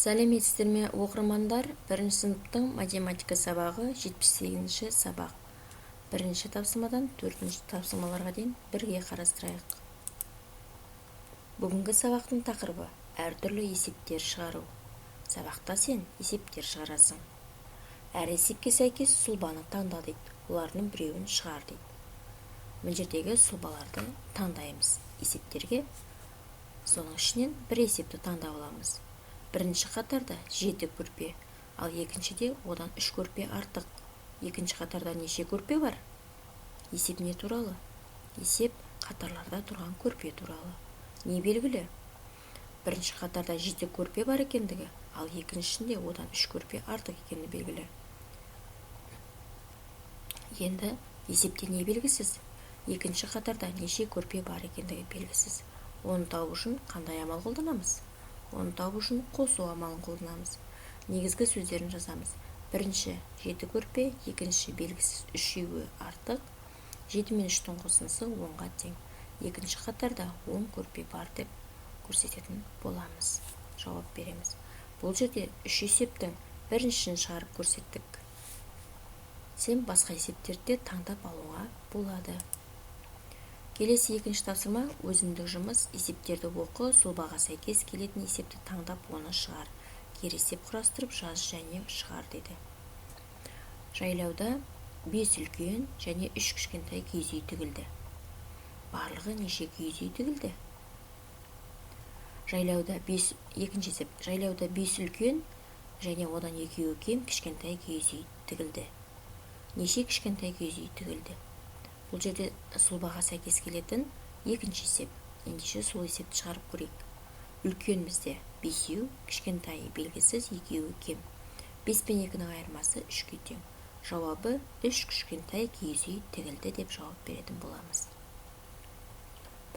Сәлеметсіздер ме, оқырмандар? Бірінші сыныптың математика сабағы 78-ші сабақ. Бірінші тапсырмадан 4-ші тапсырмаларға дейін бірге қарастырайық. Бүгінгі сабақтың тақырыбы әртүрлі есептер шығару. Сабақта сен есептер шығарасың. Әр есепке сәйкес сұлбаны таңда дейді. Олардың біреуін шығар дейді. Мына жердегі сұлбаларды таңдаймыз есептерге. Соның ішінен бір есепті таңдап аламыз. Бірінші қатарда 7 көрпе, ал екіншіде одан 3 көрпе артық. Екінші қатарда неше көрпе бар? Есеп не туралы? Есеп қатарларда тұрған көрпе туралы. Не белгілі? Бірінші қатарда 7 көрпе бар екендігі, ал екіншісінде одан 3 көрпе артық екені белгілі. Енді есепте не белгісіз? Екінші қатарда неше көрпе бар екендігі белгісіз. Оны табу үшін қандай амал қолданамыз? Оны табу үшін қосу амалын қолданамыз. Негізгі сөздерін жазамыз. Бірінші 7 көрпе, екінші белгісіз 3-еуі артық. 7 мен 3-тің қосындысы 10-ға тең. Екінші қатарда 10 көрпе бар деп көрсететін боламыз. Жауап береміз. Бұл жерде 3 есептің біріншісін шығарып көрсеттік. Сен басқа есептерді таңдап алуға болады. Келесі екінші тапсырма өзіндік жұмыс. Есептерді оқы, сұлбаға сәйкес келетін есепті таңдап оны шығар. Кері есеп құрастырып жаз және шығар дейді. Жайлауда 5 үлкен және 3 кішкентай киіз үй тігілді. Барлығы неше киіз үй тігілді? Екінші есеп. Жайлауда 5 үлкен және одан 2-еуі кем кішкентай киіз үй тігілді. Неше кішкентай киіз үй тігілді? Бұл жерде сұлбаға сәйкес келетін екінші есеп. Ендеше сол есепті шығарып көрейік. Үлкен бізде 5-еу, кішкентай белгісіз 2-еуі кем. 5 пен 2-ның айырмасы 3-ке тең. Жауабы 3 кішкентай киіз үй тігілді деп жауап беретін боламыз.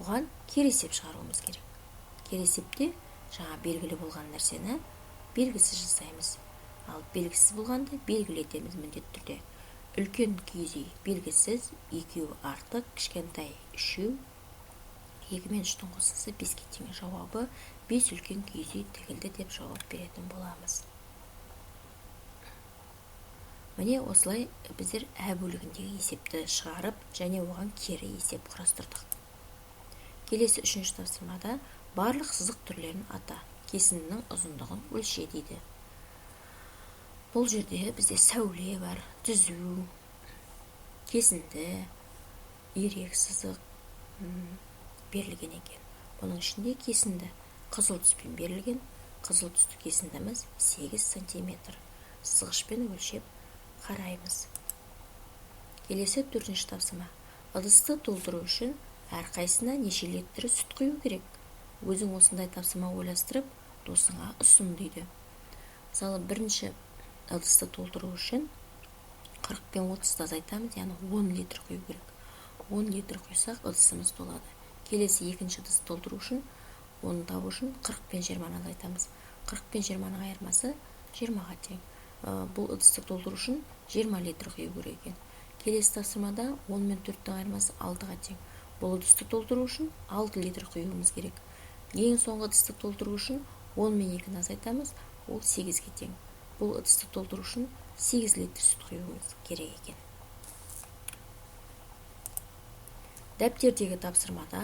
Бұған кері есеп шығаруымыз керек. Кері есепте жаңа белгілі болған нәрсені белгісіз жасаймыз. Ал белгісіз болғанды белгілі етеміз міндетті түрде. Үлкен киіз үй белгісіз, 2-еуі артық, кішкентай 3-еу, 2 мен 3-тің қосындысы 5-ке тең. Жауабы 5 үлкен киіз үй тігілді деп жауап беретін боламыз. Міне осылай біздер ә бөлігіндегі есепті шығарып, және оған кері есеп құрастырдық. Келесі 3-ші тапсырмада барлық сызық түрлерін ата, кесіндінің ұзындығын өлше дейді. Бұл жерде бізде сәуле бар, түзу, кесінді, ирек сызық берілген екен. Бұның ішінде кесінді қызыл түспен берілген. Қызыл түсті кесіндіміз 8 см. Сызғышпен өлшеп қараймыз. Келесі 4-ші тапсырма. Ыдысты толтыру үшін әрқайсына неше литр сүт құю керек? Өзің осындай тапсырма ойластырып, досыңа ұсын дейді. Мысалы, бірінші ыдысты толтыру үшін 40 пен 30-ды азайтамыз, яғни 10 литр құю керек. 10 литр құйсақ, ыдысымыз толады. Келесі екінші ыдысты толтыру үшін, оны табу үшін 40 пен 20-ны азайтамыз. 40 пен 20-ның айырмасы 20-ға тең. Бұл ыдысты толтыру үшін 20 литр құю керек екен. Келесі тапсырмада 10 мен 4-дің айырмасы 6-ға тең. Бұл ыдысты толтыру үшін 6 литр құюымыз керек. Ең соңғы ыдысты толтыру үшін 10 мен 2-ні азайтамыз, ол 8-ге тең. Бұл ыдысты толтыру үшін 8 литр сүт құюымыз керек екен. Дәптердегі тапсырмада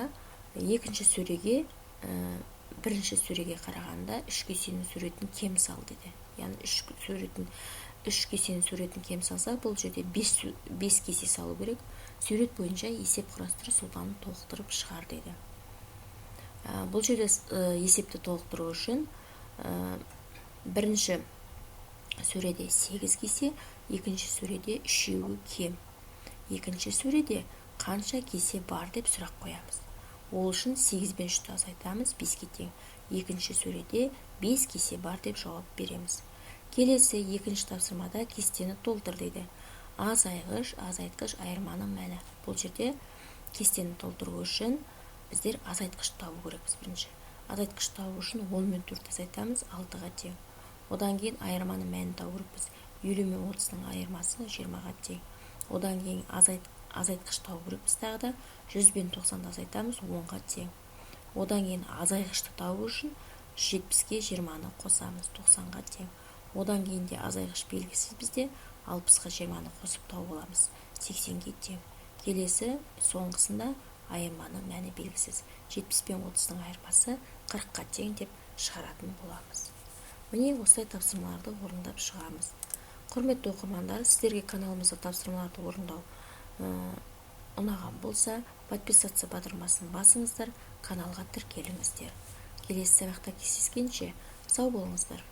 екінші сөреге, бірінші сөреге қарағанда 3 кесенің суретін кем сал дейді. Яғни 3 кесенің суретін кем салса, бұл жерде 5 кесе салу керек. Сурет бойынша есеп құрастырып, сұлбаны толықтырып шығар дейді. Бұл жерде есепті толықтыру үшін бірінші сөреде 8 кесе, екінші сөреде 3-еуі кем. Екінші сөреде қанша кесе бар деп сұрақ қоямыз. Ол үшін 8 бен 3-ті азайтамыз, 5-ке тең. Екінші сөреде 5 кесе бар деп жауап береміз. Келесі екінші тапсырмада кестені толтыр дейді. Азайғыш, азайтқыш айырманың мәні. Бұл жерде кестені толтыру үшін біздер азайтқыш табу керекпіз бірінші. Азайтқыш табу үшін 10 мен 4-ті азайтамыз, 6-ға тең. Одан кейін айырманың мәнін табу керекпіз. 50 мен 30-ның айырмасы 20-ға тең. Одан кейін азайтқыш табу керекпіз тағы да 100 бен 90-ды азайтамыз, 10-ға тең. Одан кейін азайғышты табу үшін 170-ке 20-ны қосамыз, 90-ға тең. Одан кейін де азайғыш белгісіз бізде 60-қа 20-ны қосып тауып аламыз, 80-ге тең. Келесі соңғысында айырманың мәні белгісіз. 70 пен 30-ның айырмасы 40-қа тең деп шығаратын боламыз. Міне осылай тапсырмаларды орындап шығамыз. Құрметті оқырмандар, сіздерге каналымызда тапсырмаларды орындау ұнаған болса, подписаться батырмасын басыңыздар, каналға тіркеліңіздер. Келесі сабақта кездескенше сау болыңыздар.